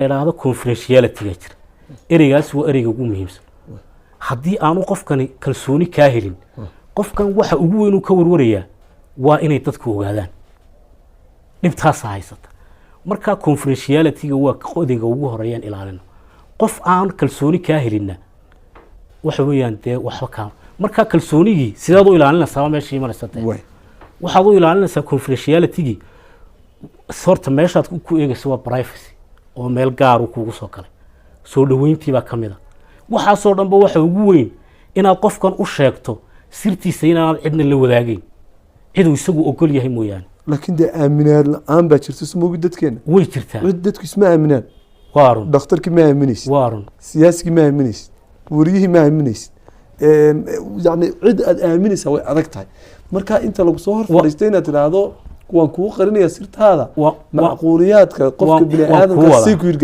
هذا confidentiality جر إريجاس وإريج وجو مهمس haddii aanu qofkani kalsooni ka helin qofkan waxa ugu weyn uu ka warwaraya waa inay dadku ogaadaan dhibtaas haysata marka confidentiality-ga waa qodiga ugu horeeyaan ilaalino qof aan kalsooni ka helina waxa weeyaan dee waxba ka marka kalsoonigi sidaad u ilaalinaysaa meeshii maraysaa waxaad u ilaalinaysaa confidentiality-gi sorta meeshaad ku eegayso waa privacy oo meel gaar ah kugu soo galay soo dhaweyntii baa kamid ah waxa soo dhanba waxa ugu weyn inaad qofkan u sheegto sirtiisa inaad cidna la wadaagin cid uu isagu ogol yahay mooyaan laakiin de aaminaad la'aan baa jirto smogi dadkeena way jirtaa dadku isma aaminaan waarun dhakhtarkii ma aaminaysid waarun siyaasigii ma aaminaysid wariyihii ma aaminaysid yani cid aad aaminaysaa way adag tahay marka inta lagu soo hor fadhiistay inaad tiraahdo kuwan kugu qarinaya sirtaada macquuliyaadka qofka bini aadamka si ku hirgelay